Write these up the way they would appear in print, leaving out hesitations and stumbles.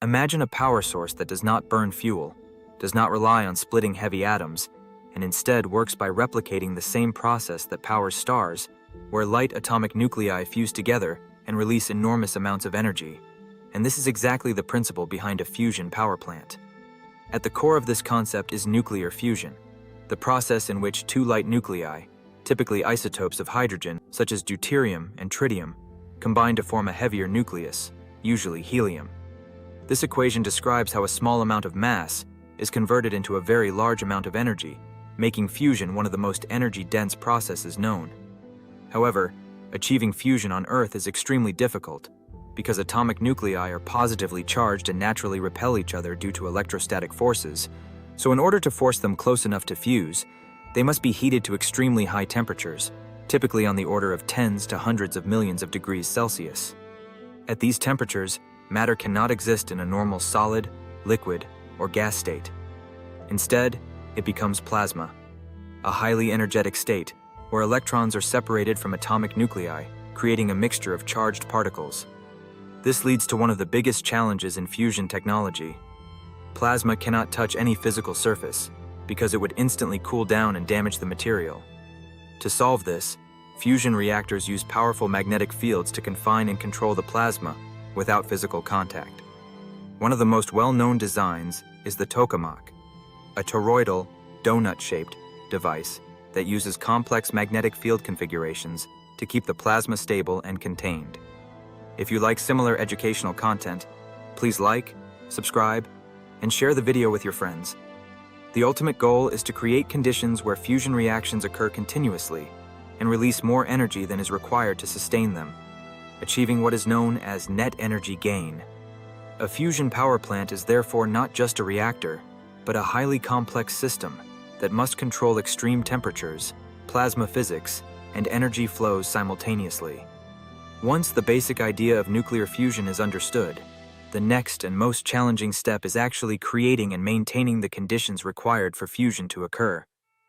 Imagine a power source that does not burn fuel, does not rely on splitting heavy atoms, and instead works by replicating the same process that powers stars, where light atomic nuclei fuse together and release enormous amounts of energy. And this is exactly the principle behind a fusion power plant. At the core of this concept is nuclear fusion, the process in which two light nuclei, typically isotopes of hydrogen, such as deuterium and tritium, combine to form a heavier nucleus, usually helium. This equation describes how a small amount of mass is converted into a very large amount of energy, making fusion one of the most energy-dense processes known. However, achieving fusion on Earth is extremely difficult because atomic nuclei are positively charged and naturally repel each other due to electrostatic forces, so in order to force them close enough to fuse, they must be heated to extremely high temperatures, typically on the order of tens to hundreds of millions of degrees Celsius. At these temperatures, matter cannot exist in a normal solid, liquid, or gas state. Instead, it becomes plasma, a highly energetic state where electrons are separated from atomic nuclei, creating a mixture of charged particles. This leads to one of the biggest challenges in fusion technology. Plasma cannot touch any physical surface because it would instantly cool down and damage the material. To solve this, fusion reactors use powerful magnetic fields to confine and control the plasma without physical contact. One of the most well-known designs is the Tokamak, a toroidal, donut-shaped device that uses complex magnetic field configurations to keep the plasma stable and contained. If you like similar educational content, please like, subscribe, and share the video with your friends. The ultimate goal is to create conditions where fusion reactions occur continuously and release more energy than is required to sustain them, achieving what is known as net energy gain. A fusion power plant is therefore not just a reactor, but a highly complex system that must control extreme temperatures, plasma physics, and energy flows simultaneously. Once the basic idea of nuclear fusion is understood, the next and most challenging step is actually creating and maintaining the conditions required for fusion to occur.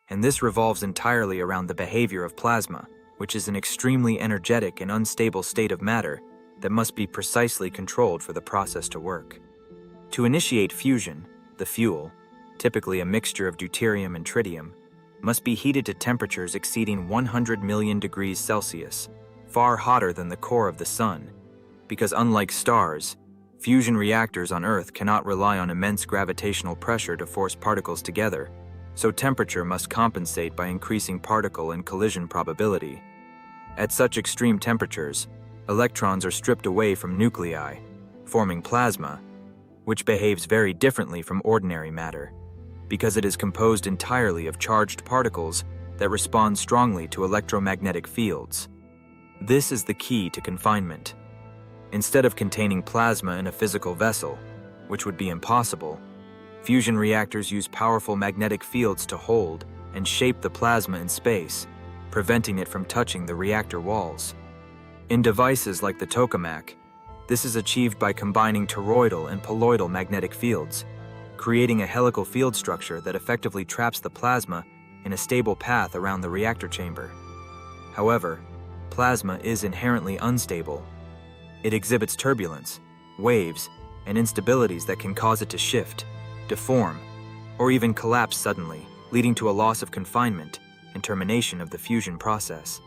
And this revolves entirely around the behavior of plasma, which is an extremely energetic and unstable state of matter that must be precisely controlled for the process to work. To initiate fusion, the fuel, typically a mixture of deuterium and tritium, must be heated to temperatures exceeding 100 million degrees Celsius, far hotter than the core of the sun, because unlike stars, fusion reactors on Earth cannot rely on immense gravitational pressure to force particles together, so temperature must compensate by increasing particle and collision probability. At such extreme temperatures, electrons are stripped away from nuclei, forming plasma, which behaves very differently from ordinary matter, because it is composed entirely of charged particles that respond strongly to electromagnetic fields. This is the key to confinement. Instead of containing plasma in a physical vessel, which would be impossible, fusion reactors use powerful magnetic fields to hold and shape the plasma in space, preventing it from touching the reactor walls. In devices like the Tokamak, this is achieved by combining toroidal and poloidal magnetic fields, creating a helical field structure that effectively traps the plasma in a stable path around the reactor chamber. However, plasma is inherently unstable. It exhibits turbulence, waves, and instabilities that can cause it to shift, deform, or even collapse suddenly, leading to a loss of confinement and termination of the fusion process.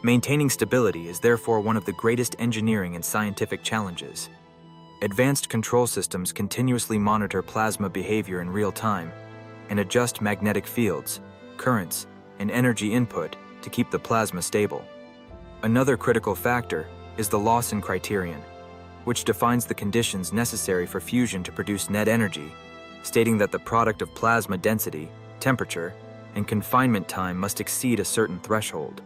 Maintaining stability is therefore one of the greatest engineering and scientific challenges. Advanced control systems continuously monitor plasma behavior in real time and adjust magnetic fields, currents, and energy input to keep the plasma stable. Another critical factor is the Lawson criterion, which defines the conditions necessary for fusion to produce net energy, stating that the product of plasma density, temperature, and confinement time must exceed a certain threshold.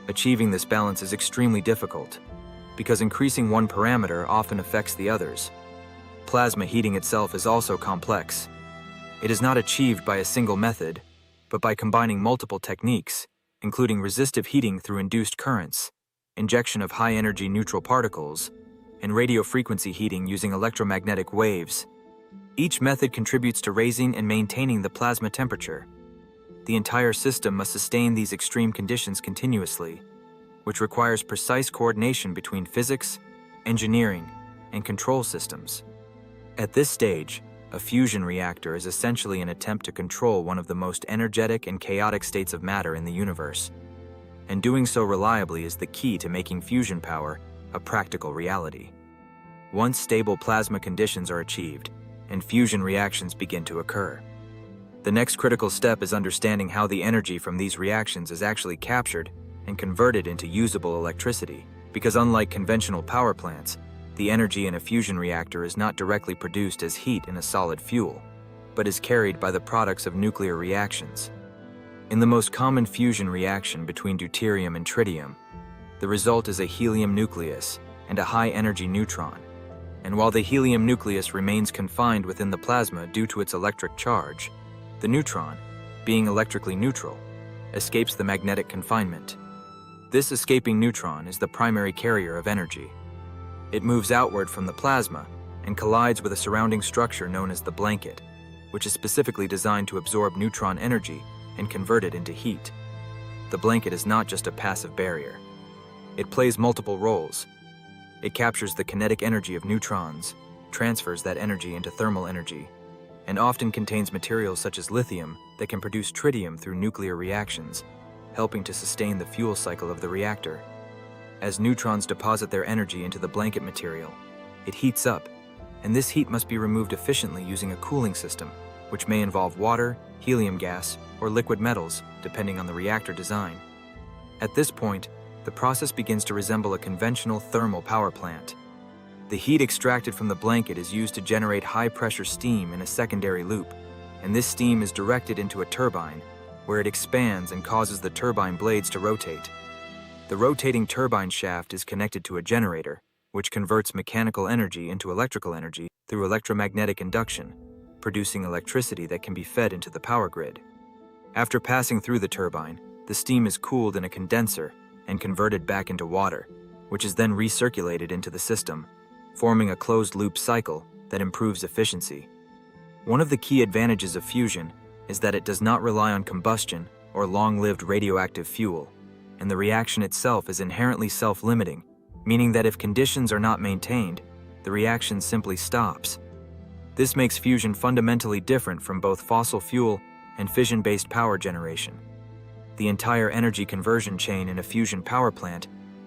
Achieving this balance is extremely difficult, because increasing one parameter often affects the others. Plasma heating itself is also complex. It is not achieved by a single method, but by combining multiple techniques, including resistive heating through induced currents, injection of high-energy neutral particles, and radio frequency heating using electromagnetic waves. Each method contributes to raising and maintaining the plasma temperature. The entire system must sustain these extreme conditions continuously, which requires precise coordination between physics, engineering, and control systems. At this stage, a fusion reactor is essentially an attempt to control one of the most energetic and chaotic states of matter in the universe. And doing so reliably is the key to making fusion power a practical reality. Once stable plasma conditions are achieved, and fusion reactions begin to occur, the next critical step is understanding how the energy from these reactions is actually captured and converted into usable electricity, because unlike conventional power plants, the energy in a fusion reactor is not directly produced as heat in a solid fuel, but is carried by the products of nuclear reactions. In the most common fusion reaction between deuterium and tritium, the result is a helium nucleus and a high-energy neutron. And while the helium nucleus remains confined within the plasma due to its electric charge, the neutron, being electrically neutral, escapes the magnetic confinement. This escaping neutron is the primary carrier of energy. It moves outward from the plasma and collides with a surrounding structure known as the blanket, which is specifically designed to absorb neutron energy and convert it into heat. The blanket is not just a passive barrier. It plays multiple roles. It captures the kinetic energy of neutrons, transfers that energy into thermal energy, and often contains materials such as lithium that can produce tritium through nuclear reactions, helping to sustain the fuel cycle of the reactor. As neutrons deposit their energy into the blanket material, it heats up, and this heat must be removed efficiently using a cooling system, which may involve water, helium gas, or liquid metals, depending on the reactor design. At this point, the process begins to resemble a conventional thermal power plant. The heat extracted from the blanket is used to generate high-pressure steam in a secondary loop, and this steam is directed into a turbine, where it expands and causes the turbine blades to rotate. The rotating turbine shaft is connected to a generator, which converts mechanical energy into electrical energy through electromagnetic induction, producing electricity that can be fed into the power grid. After passing through the turbine, the steam is cooled in a condenser and converted back into water, which is then recirculated into the system, forming a closed-loop cycle that improves efficiency. One of the key advantages of fusion is that it does not rely on combustion or long-lived radioactive fuel, and the reaction itself is inherently self-limiting, meaning that if conditions are not maintained, the reaction simply stops. This makes fusion fundamentally different from both fossil fuel and fission-based power generation. The entire energy conversion chain in a fusion power plant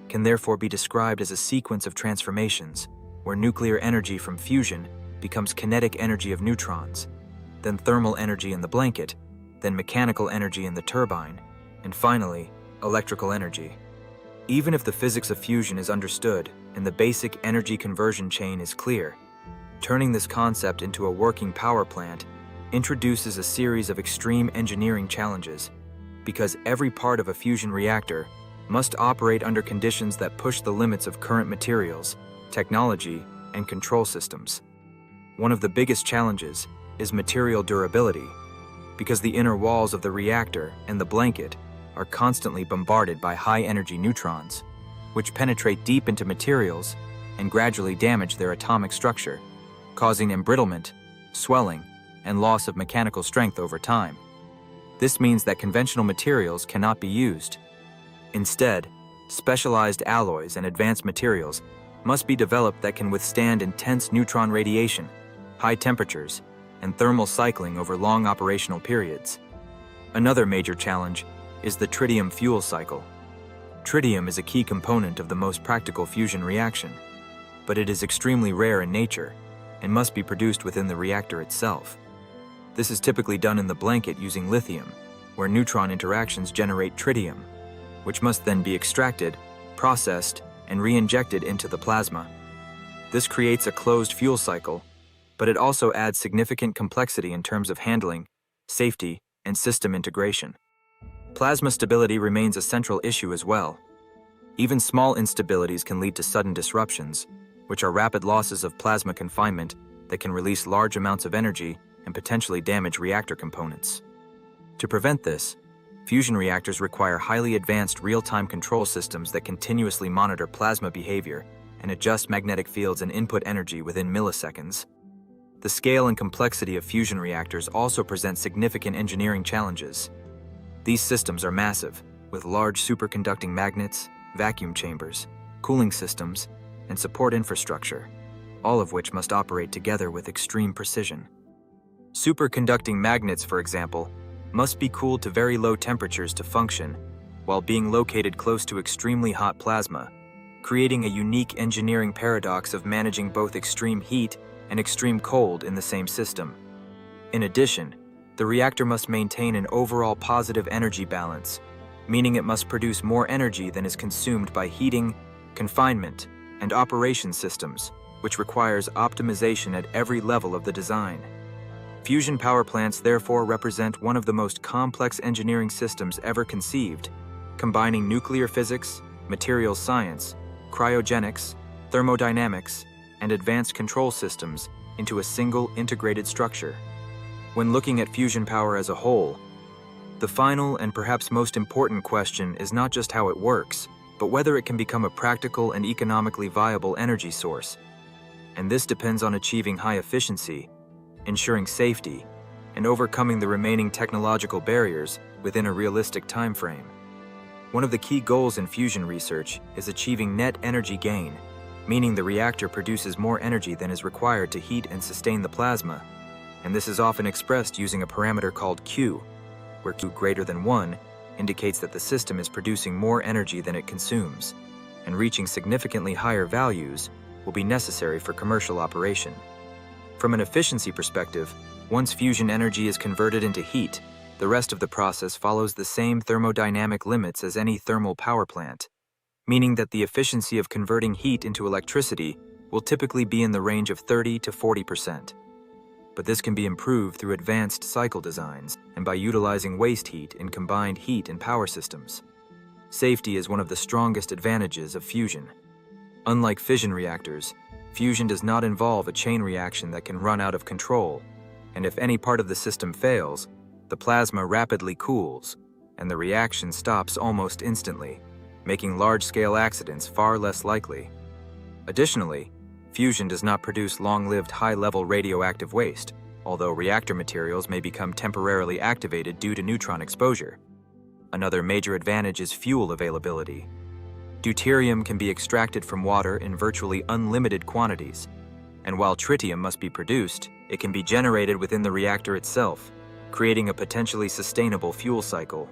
can therefore be described as a sequence of transformations, where nuclear energy from fusion becomes kinetic energy of neutrons, then thermal energy in the blanket, then mechanical energy in the turbine, and finally, electrical energy. Even if the physics of fusion is understood and the basic energy conversion chain is clear, turning this concept into a working power plant introduces a series of extreme engineering challenges, because every part of a fusion reactor must operate under conditions that push the limits of current materials, technology, and control systems. One of the biggest challenges is material durability, because the inner walls of the reactor and the blanket are constantly bombarded by high-energy neutrons, which penetrate deep into materials and gradually damage their atomic structure, causing embrittlement, swelling, and loss of mechanical strength over time. This means that conventional materials cannot be used. Instead, specialized alloys and advanced materials must be developed that can withstand intense neutron radiation, high temperatures, and thermal cycling over long operational periods. Another major challenge is the tritium fuel cycle. Tritium is a key component of the most practical fusion reaction, but it is extremely rare in nature and must be produced within the reactor itself. This is typically done in the blanket using lithium, where neutron interactions generate tritium, which must then be extracted, processed, and re-injected into the plasma. This creates a closed fuel cycle, but it also adds significant complexity in terms of handling, safety, and system integration. Plasma stability remains a central issue as well. Even small instabilities can lead to sudden disruptions, which are rapid losses of plasma confinement that can release large amounts of energy and potentially damage reactor components. To prevent this, fusion reactors require highly advanced real-time control systems that continuously monitor plasma behavior and adjust magnetic fields and input energy within milliseconds. The scale and complexity of fusion reactors also present significant engineering challenges. These systems are massive, with large superconducting magnets, vacuum chambers, cooling systems, and support infrastructure. all of which must operate together with extreme precision. Superconducting magnets, for example, must be cooled to very low temperatures to function, while being located close to extremely hot plasma, creating a unique engineering paradox of managing both extreme heat and extreme cold in the same system. In addition, the reactor must maintain an overall positive energy balance, meaning it must produce more energy than is consumed by heating, confinement, and operation systems, which requires optimization at every level of the design. Fusion power plants therefore represent one of the most complex engineering systems ever conceived, combining nuclear physics, materials science, cryogenics, thermodynamics, and advanced control systems into a single integrated structure. When looking at fusion power as a whole, the final and perhaps most important question is not just how it works, but whether it can become a practical and economically viable energy source. And this depends on achieving high efficiency, ensuring safety, and overcoming the remaining technological barriers within a realistic time frame. One of the key goals in fusion research is achieving net energy gain, meaning the reactor produces more energy than is required to heat and sustain the plasma, and this is often expressed using a parameter called Q, where Q greater than 1 indicates that the system is producing more energy than it consumes, and reaching significantly higher values will be necessary for commercial operation. From an efficiency perspective, once fusion energy is converted into heat, the rest of the process follows the same thermodynamic limits as any thermal power plant, meaning that the efficiency of converting heat into electricity will typically be in the range of 30 to 40%. But this can be improved through advanced cycle designs and by utilizing waste heat in combined heat and power systems. Safety is one of the strongest advantages of fusion. Unlike fission reactors, fusion does not involve a chain reaction that can run out of control, and if any part of the system fails, the plasma rapidly cools, and the reaction stops almost instantly, making large-scale accidents far less likely. Additionally, fusion does not produce long-lived high-level radioactive waste, although reactor materials may become temporarily activated due to neutron exposure. Another major advantage is fuel availability. Deuterium can be extracted from water in virtually unlimited quantities, and while tritium must be produced, it can be generated within the reactor itself, creating a potentially sustainable fuel cycle.